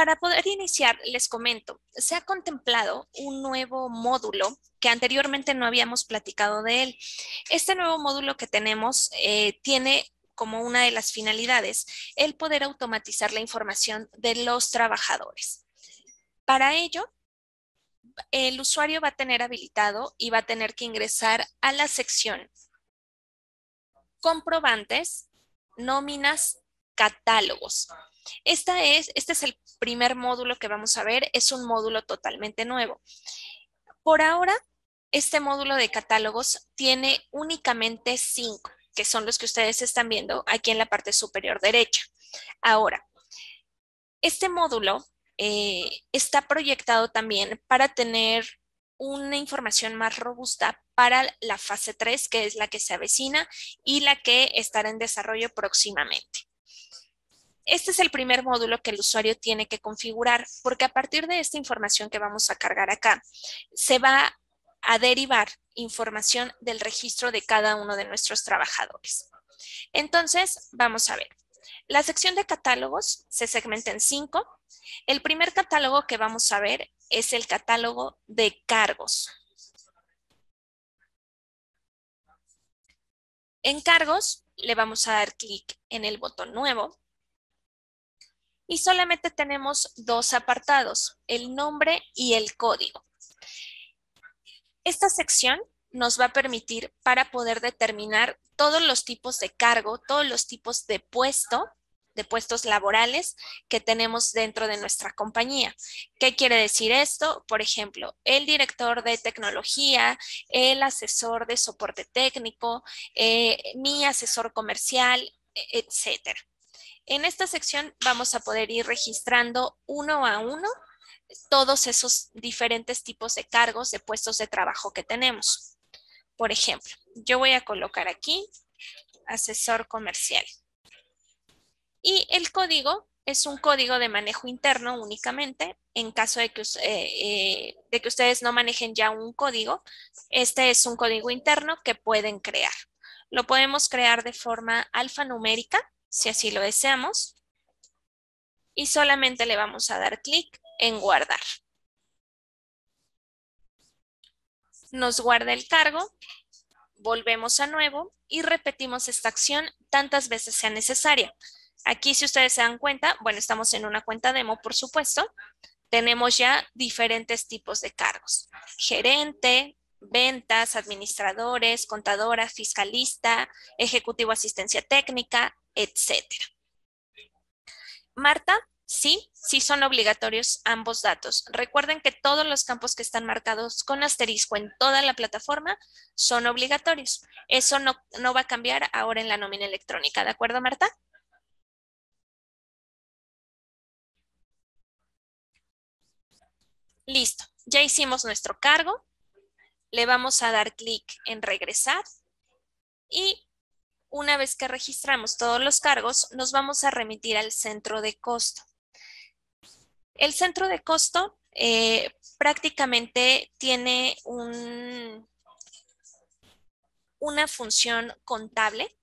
Para poder iniciar, les comento, se ha contemplado un nuevo módulo que anteriormente no habíamos platicado de él. Este nuevo módulo que tenemos tiene como una de las finalidades el poder automatizar la información de los trabajadores. Para ello, el usuario va a tener habilitado y va a tener que ingresar a la sección comprobantes, nóminas, catálogos. Este es el primer módulo que vamos a ver, es un módulo totalmente nuevo. Por ahora, este módulo de catálogos tiene únicamente 5, que son los que ustedes están viendo aquí en la parte superior derecha. Ahora, este módulo está proyectado también para tener una información más robusta para la fase 3, que es la que se avecina y la que estará en desarrollo próximamente. Este es el primer módulo que el usuario tiene que configurar, porque a partir de esta información que vamos a cargar acá, se va a derivar información del registro de cada uno de nuestros trabajadores. Entonces, vamos a ver. La sección de catálogos se segmenta en 5. El primer catálogo que vamos a ver es el catálogo de cargos. En cargos, le vamos a dar clic en el botón nuevo. Y solamente tenemos 2 apartados, el nombre y el código. Esta sección nos va a permitir para poder determinar todos los tipos de cargo, todos los tipos de puestos laborales que tenemos dentro de nuestra compañía. ¿Qué quiere decir esto? Por ejemplo, el director de tecnología, el asesor de soporte técnico, mi asesor comercial, etcétera. En esta sección vamos a poder ir registrando uno a uno todos esos diferentes tipos de cargos de puestos de trabajo que tenemos. Por ejemplo, yo voy a colocar aquí asesor comercial. Y el código es un código de manejo interno únicamente. En caso de que ustedes no manejen ya un código, este es un código interno que pueden crear. Lo podemos crear de forma alfanumérica, si así lo deseamos. Y solamente le vamos a dar clic en guardar. Nos guarda el cargo, volvemos a nuevo y repetimos esta acción tantas veces sea necesaria. Aquí, si ustedes se dan cuenta, bueno, estamos en una cuenta demo, por supuesto. Tenemos ya diferentes tipos de cargos. Gerente, ventas, administradores, contadora, fiscalista, ejecutivo asistencia técnica, etcétera. Marta, sí son obligatorios ambos datos. Recuerden que todos los campos que están marcados con asterisco en toda la plataforma son obligatorios. Eso no va a cambiar ahora en la nómina electrónica. ¿De acuerdo, Marta? Listo. Ya hicimos nuestro cargo. Le vamos a dar clic en regresar y una vez que registramos todos los cargos, nos vamos a remitir al centro de costo. El centro de costo prácticamente tiene una función contable.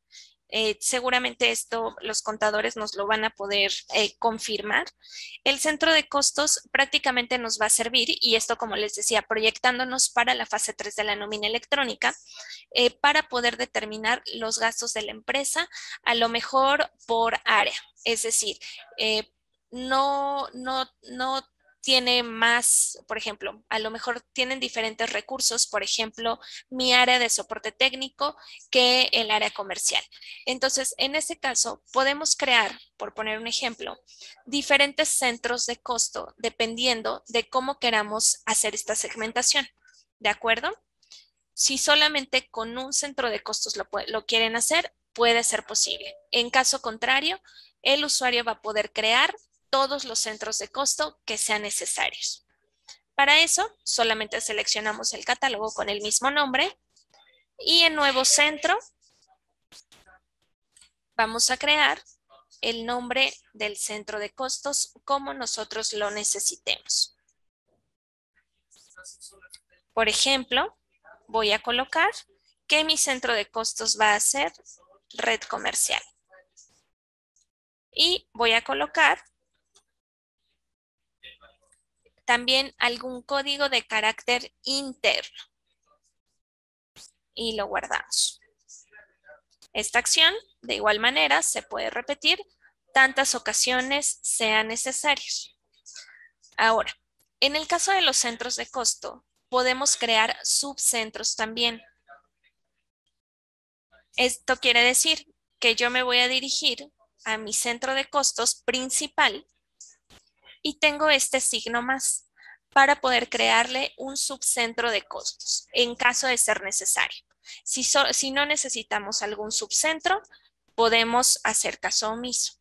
Seguramente esto los contadores nos lo van a poder confirmar. El centro de costos prácticamente nos va a servir, y esto, como les decía, proyectándonos para la fase 3 de la nómina electrónica, para poder determinar los gastos de la empresa, a lo mejor por área. Es decir, no tiene más, por ejemplo, a lo mejor tienen diferentes recursos, por ejemplo, mi área de soporte técnico que el área comercial. Entonces, en este caso, podemos crear, por poner un ejemplo, diferentes centros de costo dependiendo de cómo queramos hacer esta segmentación. ¿De acuerdo? Si solamente con un centro de costos lo quieren hacer, puede ser posible. En caso contrario, el usuario va a poder crear todos los centros de costo que sean necesarios. Para eso, solamente seleccionamos el catálogo con el mismo nombre y en nuevo centro vamos a crear el nombre del centro de costos como nosotros lo necesitemos. Por ejemplo, voy a colocar que mi centro de costos va a ser red comercial. Y voy a colocar también algún código de carácter interno y lo guardamos. Esta acción, de igual manera, se puede repetir tantas ocasiones sean necesarios. Ahora, en el caso de los centros de costo, podemos crear subcentros también. Esto quiere decir que yo me voy a dirigir a mi centro de costos principal y tengo este signo más para poder crearle un subcentro de costos en caso de ser necesario. Si no necesitamos algún subcentro, podemos hacer caso omiso.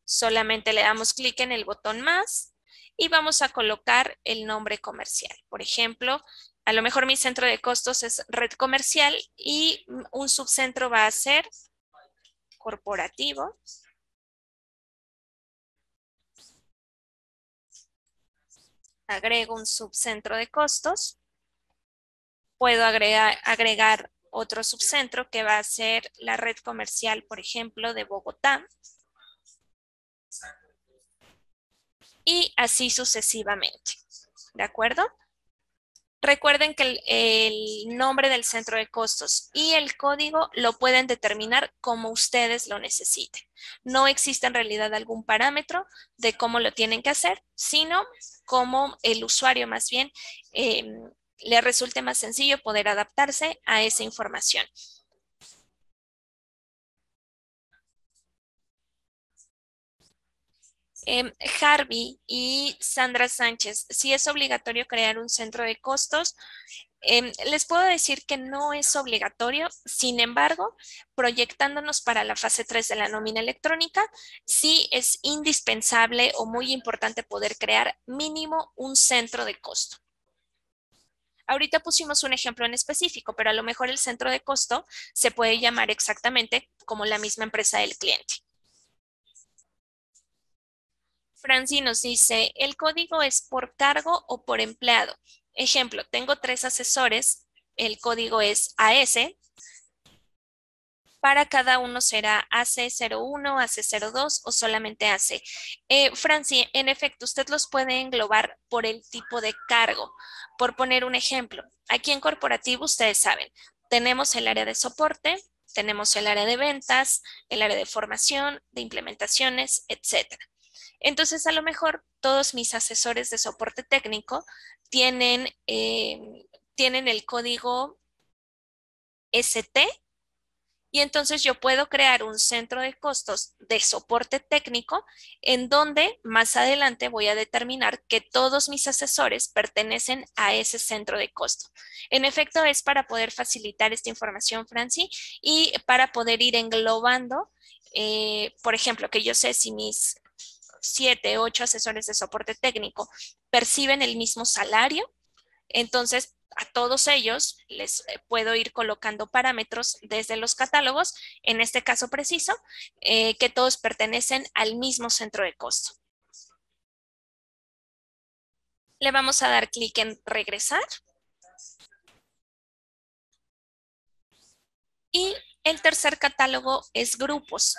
Solamente le damos clic en el botón más y vamos a colocar el nombre comercial. Por ejemplo, a lo mejor mi centro de costos es red comercial y un subcentro va a ser corporativo. Agrego un subcentro de costos. Puedo agregar otro subcentro que va a ser la red comercial, por ejemplo, de Bogotá. Y así sucesivamente. ¿De acuerdo? Recuerden que el nombre del centro de costos y el código lo pueden determinar como ustedes lo necesiten. No existe en realidad algún parámetro de cómo lo tienen que hacer, sino como el usuario más bien le resulte más sencillo poder adaptarse a esa información. Harvey y Sandra Sánchez, si es obligatorio crear un centro de costos, les puedo decir que no es obligatorio, sin embargo, proyectándonos para la fase 3 de la nómina electrónica, sí es indispensable o muy importante poder crear mínimo un centro de costo. Ahorita pusimos un ejemplo en específico, pero a lo mejor el centro de costo se puede llamar exactamente como la misma empresa del cliente. Franci nos dice, el código es por cargo o por empleado. Ejemplo, tengo 3 asesores, el código es AS. Para cada uno será AC01, AC02 o solamente AC. Franci, en efecto, usted los puede englobar por el tipo de cargo. Por poner un ejemplo, aquí en corporativo ustedes saben, tenemos el área de soporte, tenemos el área de ventas, el área de formación, de implementaciones, etcétera. Entonces, a lo mejor todos mis asesores de soporte técnico tienen el código ST y entonces yo puedo crear un centro de costos de soporte técnico en donde más adelante voy a determinar que todos mis asesores pertenecen a ese centro de costo. En efecto, es para poder facilitar esta información, Franci, y para poder ir englobando, por ejemplo, que yo sé si mis 7, 8 asesores de soporte técnico perciben el mismo salario, entonces a todos ellos les puedo ir colocando parámetros desde los catálogos, en este caso preciso, que todos pertenecen al mismo centro de costo. Le vamos a dar clic en regresar. Y el tercer catálogo es grupos.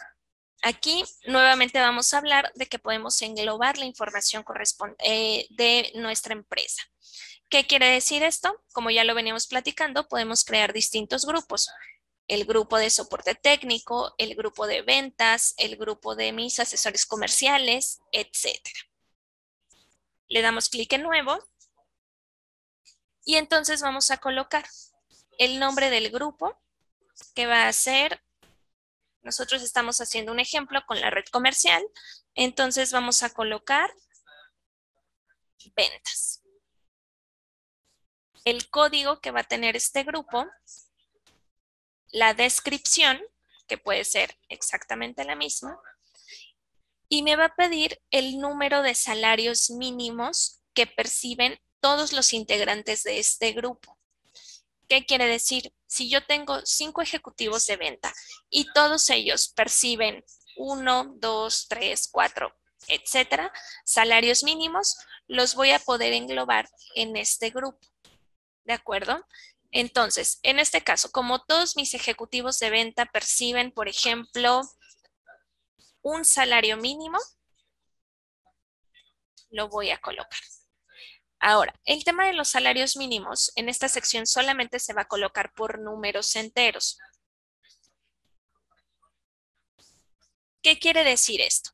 Aquí nuevamente vamos a hablar de que podemos englobar la información de nuestra empresa. ¿Qué quiere decir esto? Como ya lo veníamos platicando, podemos crear distintos grupos. El grupo de soporte técnico, el grupo de ventas, el grupo de mis asesores comerciales, etcétera. Le damos clic en nuevo y entonces vamos a colocar el nombre del grupo que va a ser, nosotros estamos haciendo un ejemplo con la red comercial, entonces vamos a colocar ventas. El código que va a tener este grupo, la descripción, que puede ser exactamente la misma, y me va a pedir el número de salarios mínimos que perciben todos los integrantes de este grupo. ¿Qué quiere decir? Si yo tengo 5 ejecutivos de venta y todos ellos perciben 1, 2, 3, 4, etcétera, salarios mínimos, los voy a poder englobar en este grupo. ¿De acuerdo? Entonces, en este caso, como todos mis ejecutivos de venta perciben, por ejemplo, un salario mínimo, lo voy a colocar. Ahora, el tema de los salarios mínimos, en esta sección solamente se va a colocar por números enteros. ¿Qué quiere decir esto?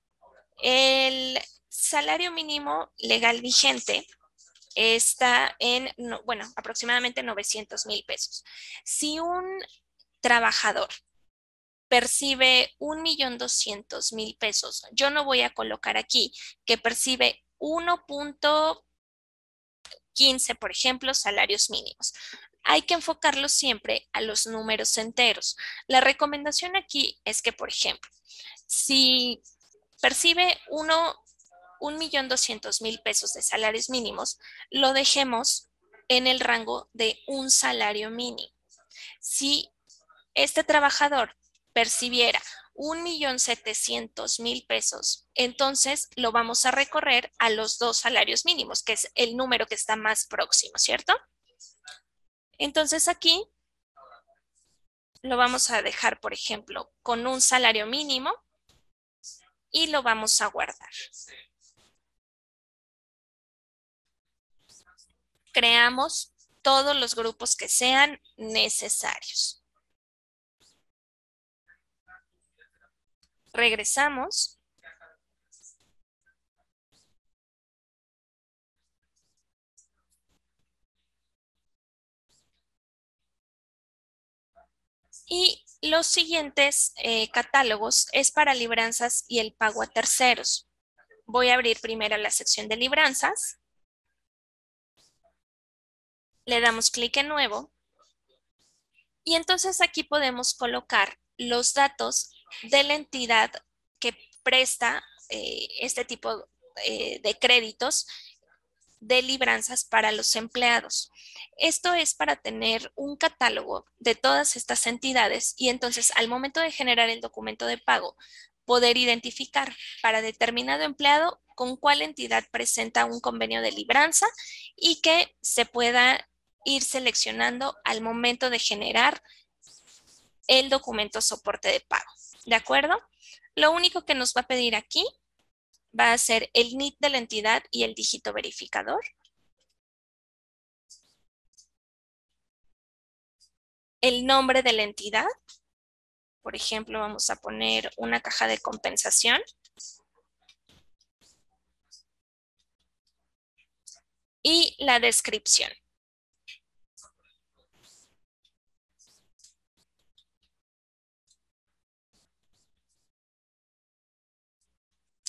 El salario mínimo legal vigente está en, bueno, aproximadamente 900,000 pesos. Si un trabajador percibe 1,200,000 pesos, yo no voy a colocar aquí que percibe 1,15, por ejemplo, salarios mínimos. Hay que enfocarlo siempre a los números enteros. La recomendación aquí es que, por ejemplo, si percibe 1,200,000 pesos de salarios mínimos, lo dejemos en el rango de un salario mínimo. Si este trabajador percibiera 1,700,000 pesos, entonces lo vamos a recorrer a los dos salarios mínimos, que es el número que está más próximo, ¿cierto? Entonces aquí lo vamos a dejar, por ejemplo, con un salario mínimo y lo vamos a guardar. Creamos todos los grupos que sean necesarios. Regresamos. Y los siguientes catálogos es para libranzas y el pago a terceros. Voy a abrir primero la sección de libranzas. Le damos clic en nuevo. Y entonces aquí podemos colocar los datos de la entidad que presta este tipo de créditos de libranzas para los empleados. Esto es para tener un catálogo de todas estas entidades y entonces al momento de generar el documento de pago, poder identificar para determinado empleado con cuál entidad presenta un convenio de libranza y que se pueda ir seleccionando al momento de generar el documento soporte de pago. ¿De acuerdo? Lo único que nos va a pedir aquí va a ser el NIT de la entidad y el dígito verificador. El nombre de la entidad. Por ejemplo, vamos a poner una caja de compensación. Y la descripción.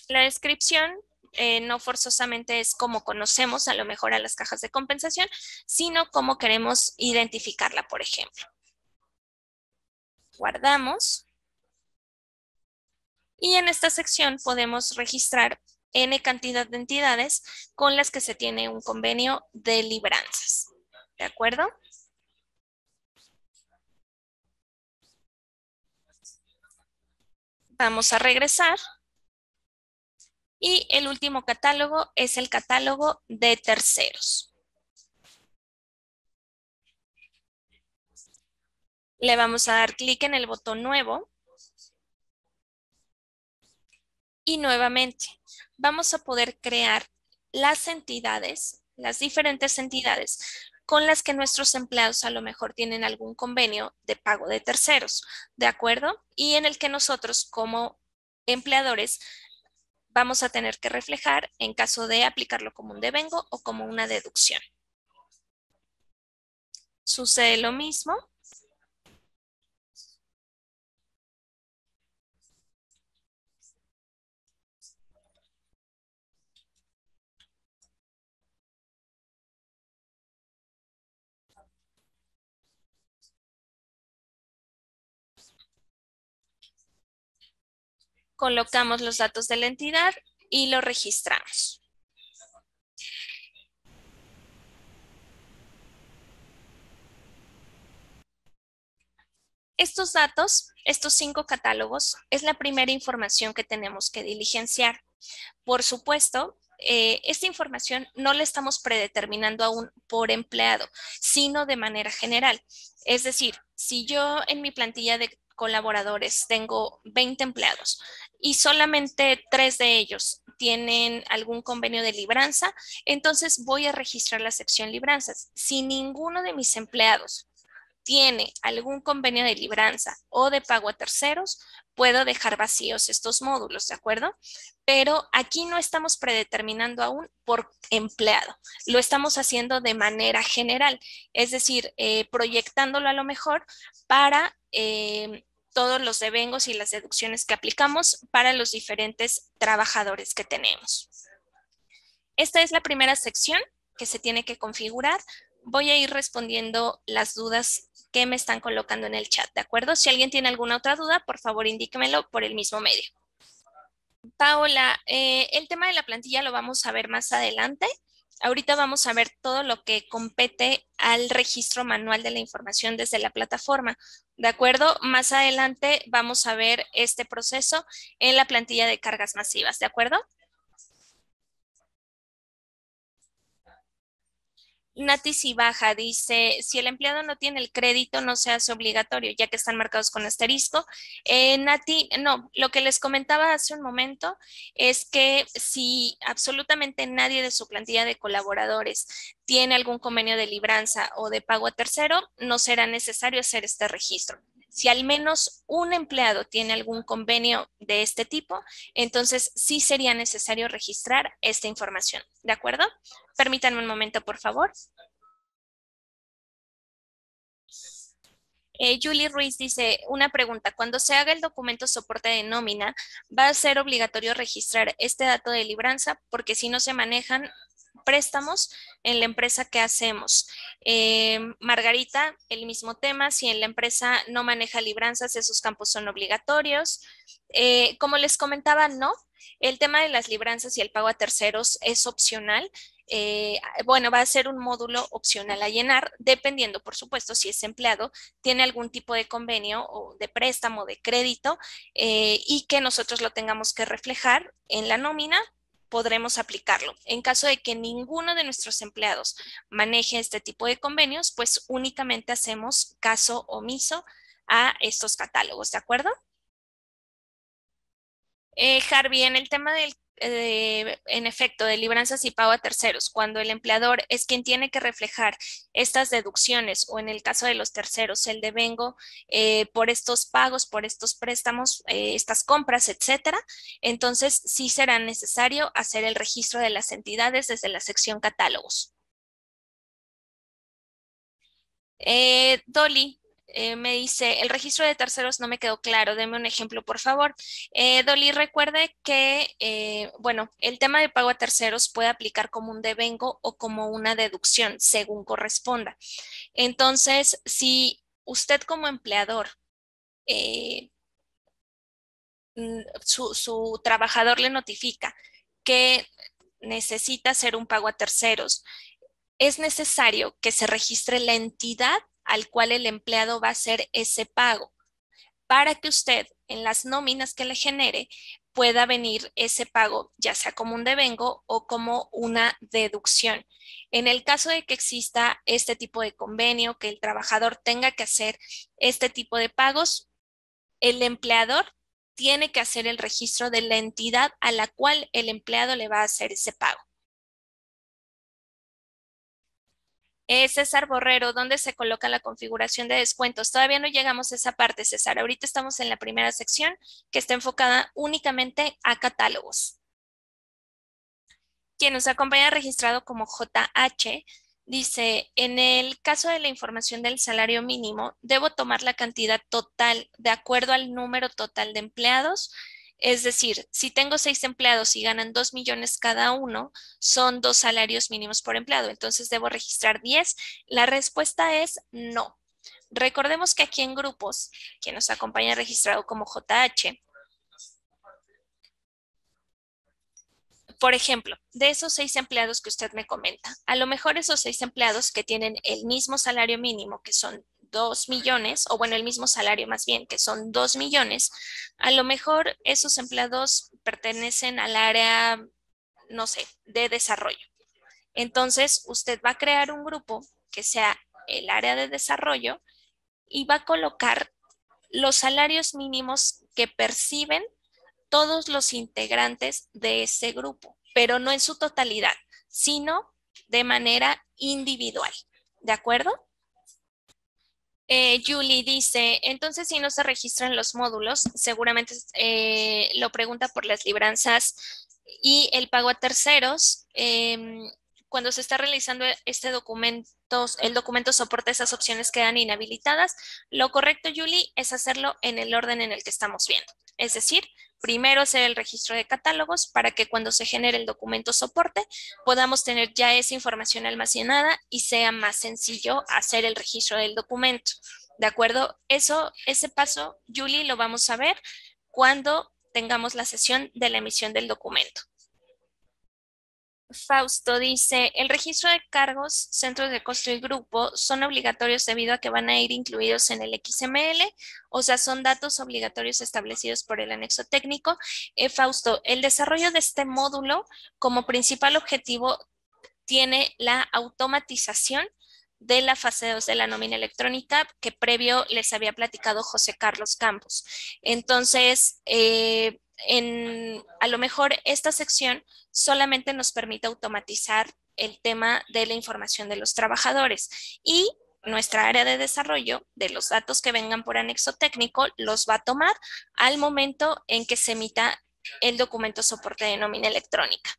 La descripción no forzosamente es cómo conocemos a lo mejor a las cajas de compensación, sino cómo queremos identificarla, por ejemplo. Guardamos. Y en esta sección podemos registrar N cantidad de entidades con las que se tiene un convenio de libranzas. ¿De acuerdo? Vamos a regresar. Y el último catálogo es el catálogo de terceros. Le vamos a dar clic en el botón nuevo. Y nuevamente vamos a poder crear las entidades, las diferentes entidades con las que nuestros empleados a lo mejor tienen algún convenio de pago de terceros, ¿de acuerdo? Y en el que nosotros como empleadores vamos a tener que reflejar en caso de aplicarlo como un devengo o como una deducción. Sucede lo mismo. Colocamos los datos de la entidad y lo registramos. Estos datos, estos 5 catálogos, es la primera información que tenemos que diligenciar. Por supuesto, esta información no la estamos predeterminando aún por empleado, sino de manera general. Es decir, si yo en mi plantilla de colaboradores tengo 20 empleados y solamente 3 de ellos tienen algún convenio de libranza, entonces voy a registrar la sección libranzas. Si ninguno de mis empleados tiene algún convenio de libranza o de pago a terceros, puedo dejar vacíos estos módulos, ¿de acuerdo? Pero aquí no estamos predeterminando aún por empleado, lo estamos haciendo de manera general, es decir, proyectándolo a lo mejor para todos los devengos y las deducciones que aplicamos para los diferentes trabajadores que tenemos. Esta es la primera sección que se tiene que configurar. Voy a ir respondiendo las dudas que me están colocando en el chat, ¿de acuerdo? Si alguien tiene alguna otra duda, por favor indíquemelo por el mismo medio. Paola, el tema de la plantilla lo vamos a ver más adelante. Ahorita vamos a ver todo lo que compete al registro manual de la información desde la plataforma, ¿de acuerdo? Más adelante vamos a ver este proceso en la plantilla de cargas masivas, ¿de acuerdo? Nati si baja, dice, si el empleado no tiene el crédito, no se hace obligatorio, ya que están marcados con asterisco. Nati, no, lo que les comentaba hace un momento es que si absolutamente nadie de su plantilla de colaboradores tiene algún convenio de libranza o de pago a tercero, no será necesario hacer este registro. Si al menos un empleado tiene algún convenio de este tipo, entonces sí sería necesario registrar esta información, ¿de acuerdo? Permítanme un momento, por favor. Julie Ruiz dice, una pregunta, cuando se haga el documento soporte de nómina, ¿va a ser obligatorio registrar este dato de libranza? Porque si no se manejan préstamos en la empresa que hacemos. Margarita, el mismo tema, si en la empresa no maneja libranzas, esos campos son obligatorios. Como les comentaba, no. El tema de las libranzas y el pago a terceros es opcional. Bueno, va a ser un módulo opcional a llenar, dependiendo, por supuesto, si ese empleado tiene algún tipo de convenio o de préstamo, de crédito, y que nosotros lo tengamos que reflejar en la nómina, podremos aplicarlo. En caso de que ninguno de nuestros empleados maneje este tipo de convenios, pues únicamente hacemos caso omiso a estos catálogos, ¿de acuerdo? Harvey, en el tema del, en efecto, de libranzas y pago a terceros, cuando el empleador es quien tiene que reflejar estas deducciones o en el caso de los terceros, el devengo por estos pagos, por estos préstamos, estas compras, etcétera, entonces sí será necesario hacer el registro de las entidades desde la sección catálogos. Dolly me dice, el registro de terceros no me quedó claro, deme un ejemplo, por favor. Dolly, recuerde que, bueno, el tema de pago a terceros puede aplicar como un devengo o como una deducción, según corresponda. Entonces, si usted como empleador, eh, su trabajador le notifica que necesita hacer un pago a terceros, es necesario que se registre la entidad al cual el empleado va a hacer ese pago para que usted en las nóminas que le genere pueda venir ese pago, ya sea como un devengo o como una deducción. En el caso de que exista este tipo de convenio, que el trabajador tenga que hacer este tipo de pagos, el empleador tiene que hacer el registro de la entidad a la cual el empleado le va a hacer ese pago. César Borrero, ¿dónde se coloca la configuración de descuentos? Todavía no llegamos a esa parte, César. Ahorita estamos en la primera sección que está enfocada únicamente a catálogos. Quien nos acompaña registrado como JH dice, en el caso de la información del salario mínimo, debo tomar la cantidad total de acuerdo al número total de empleados. Es decir, si tengo 6 empleados y ganan 2 millones cada uno, son 2 salarios mínimos por empleado. Entonces debo registrar 10. La respuesta es no. Recordemos que aquí en grupos, quien nos acompaña registrado como JH, por ejemplo, de esos 6 empleados que usted me comenta, a lo mejor esos 6 empleados que tienen el mismo salario mínimo, que son 2 millones, o bueno, el mismo salario más bien, que son 2 millones, a lo mejor esos empleados pertenecen al área, no sé, de desarrollo. Entonces, usted va a crear un grupo que sea el área de desarrollo y va a colocar los salarios mínimos que perciben todos los integrantes de ese grupo, pero no en su totalidad, sino de manera individual. ¿De acuerdo? Julie dice, entonces si no se registran los módulos, seguramente lo pregunta por las libranzas y el pago a terceros. Cuando se está realizando este documento, el documento soporta esas opciones quedan inhabilitadas. Lo correcto, Julie, es hacerlo en el orden en el que estamos viendo. Es decir, primero hacer el registro de catálogos para que cuando se genere el documento soporte podamos tener ya esa información almacenada y sea más sencillo hacer el registro del documento. ¿De acuerdo? Ese paso, Julie, lo vamos a ver cuando tengamos la sesión de la emisión del documento. Fausto dice, el registro de cargos, centros de costo y grupo son obligatorios debido a que van a ir incluidos en el XML, o sea, son datos obligatorios establecidos por el anexo técnico. Fausto, el desarrollo de este módulo como principal objetivo tiene la automatización de la fase 2 de la nómina electrónica que previo les había platicado José Carlos Campos. Entonces, a lo mejor esta sección solamente nos permite automatizar el tema de la información de los trabajadores y nuestra área de desarrollo de los datos que vengan por anexo técnico los va a tomar al momento en que se emita el documento soporte de nómina electrónica.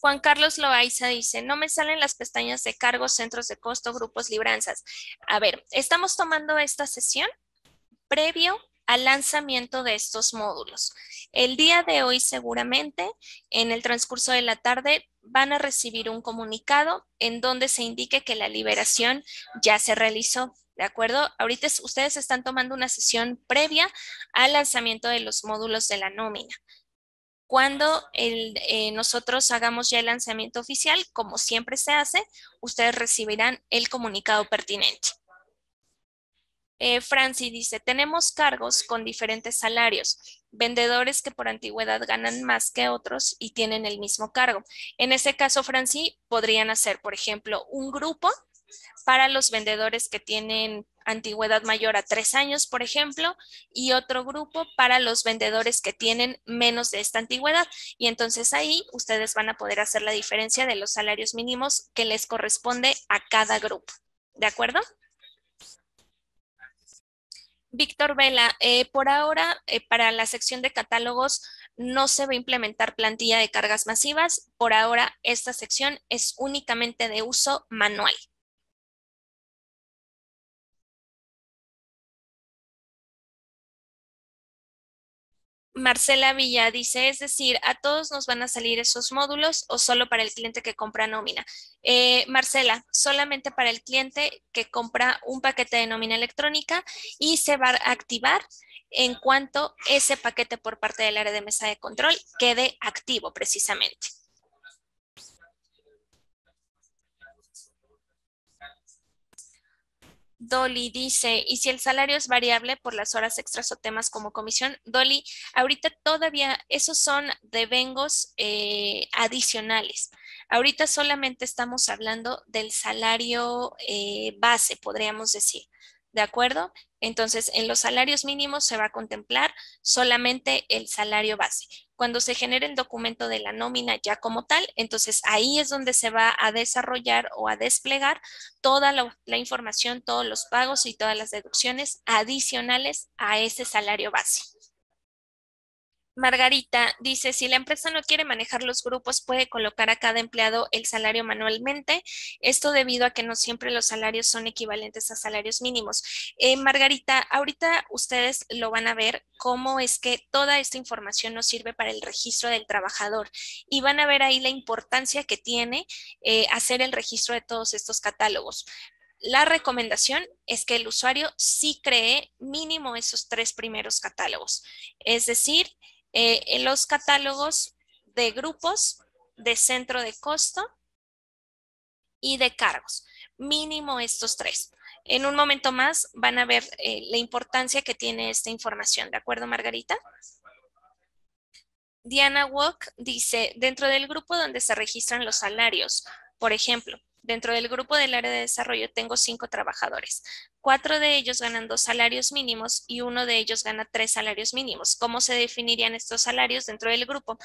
Juan Carlos Loaiza dice, no me salen las pestañas de cargos, centros de costo, grupos, libranzas. A ver, estamos tomando esta sesión previo al lanzamiento de estos módulos. El día de hoy seguramente, en el transcurso de la tarde, van a recibir un comunicado en donde se indique que la liberación ya se realizó. ¿De acuerdo? Ahorita ustedes están tomando una sesión previa al lanzamiento de los módulos de la nómina. Cuando nosotros hagamos ya el lanzamiento oficial, como siempre se hace, ustedes recibirán el comunicado pertinente. Franci dice, tenemos cargos con diferentes salarios, vendedores que por antigüedad ganan más que otros y tienen el mismo cargo. En ese caso, Franci, podrían hacer, por ejemplo, un grupo para los vendedores que tienen antigüedad mayor a 3 años, por ejemplo, y otro grupo para los vendedores que tienen menos de esta antigüedad. Y entonces ahí ustedes van a poder hacer la diferencia de los salarios mínimos que les corresponde a cada grupo. ¿De acuerdo? Víctor Vela, por ahora, para la sección de catálogos no se va a implementar plantilla de cargas masivas. Por ahora, esta sección es únicamente de uso manual. Marcela Villa dice, es decir, ¿a todos nos van a salir esos módulos o solo para el cliente que compra nómina? Marcela, solamente para el cliente que compra un paquete de nómina electrónica y se va a activar en cuanto ese paquete por parte del área de mesa de control quede activo precisamente. Dolly dice, ¿y si el salario es variable por las horas extras o temas como comisión? Dolly, ahorita todavía esos son devengos adicionales. Ahorita solamente estamos hablando del salario base, podríamos decir. ¿De acuerdo? Entonces, en los salarios mínimos se va a contemplar solamente el salario base. Cuando se genere el documento de la nómina ya como tal, entonces ahí es donde se va a desarrollar o a desplegar toda la información, todos los pagos y todas las deducciones adicionales a ese salario base. Margarita dice, si la empresa no quiere manejar los grupos, puede colocar a cada empleado el salario manualmente. Esto debido a que no siempre los salarios son equivalentes a salarios mínimos. Margarita, ahorita ustedes lo van a ver cómo es que toda esta información nos sirve para el registro del trabajador y van a ver ahí la importancia que tiene hacer el registro de todos estos catálogos. La recomendación es que el usuario sí cree mínimo esos 3 primeros catálogos. Es decir, en los catálogos de grupos, de centro de costo y de cargos. Mínimo estos 3. En un momento más van a ver la importancia que tiene esta información. ¿De acuerdo, Margarita? Diana Walk dice, dentro del grupo donde se registran los salarios, por ejemplo, dentro del grupo del área de desarrollo tengo 5 trabajadores. 4 de ellos ganan 2 salarios mínimos y uno de ellos gana 3 salarios mínimos. ¿Cómo se definirían estos salarios dentro del grupo?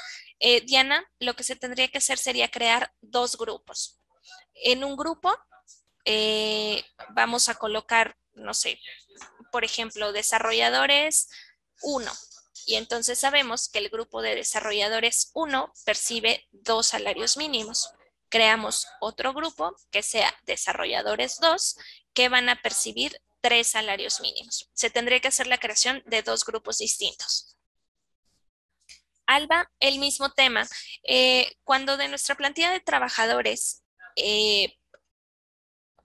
Diana, lo que se tendría que hacer sería crear 2 grupos. En un grupo vamos a colocar, no sé, por ejemplo, desarrolladores 1. Y entonces sabemos que el grupo de desarrolladores 1 percibe 2 salarios mínimos. Creamos otro grupo que sea desarrolladores 2 que van a percibir 3 salarios mínimos. Se tendría que hacer la creación de 2 grupos distintos. Alba, el mismo tema. Cuando de nuestra plantilla de trabajadores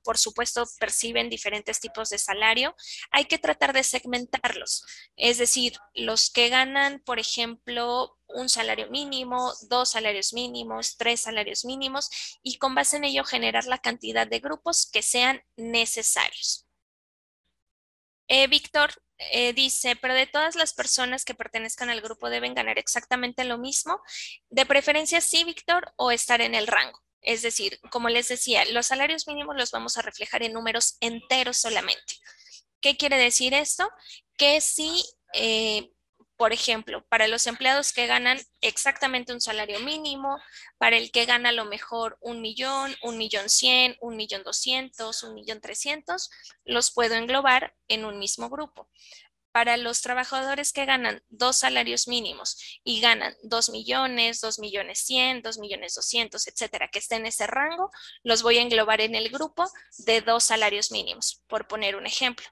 por supuesto, perciben diferentes tipos de salario, hay que tratar de segmentarlos. Es decir, los que ganan, por ejemplo, un salario mínimo, 2 salarios mínimos, 3 salarios mínimos, y con base en ello generar la cantidad de grupos que sean necesarios. Víctor dice, pero de todas las personas que pertenezcan al grupo deben ganar exactamente lo mismo. De preferencia, sí, Víctor, o estar en el rango. Es decir, como les decía, los salarios mínimos los vamos a reflejar en números enteros solamente. ¿Qué quiere decir esto? Que si, por ejemplo, para los empleados que ganan exactamente un salario mínimo, para el que gana a lo mejor 1.000.000, 1.100.000, 1.200.000, 1.300.000, los puedo englobar en un mismo grupo. Para los trabajadores que ganan 2 salarios mínimos y ganan 2.000.000, 2.100.000, 2.200.000, etcétera, que estén en ese rango, los voy a englobar en el grupo de 2 salarios mínimos, por poner un ejemplo.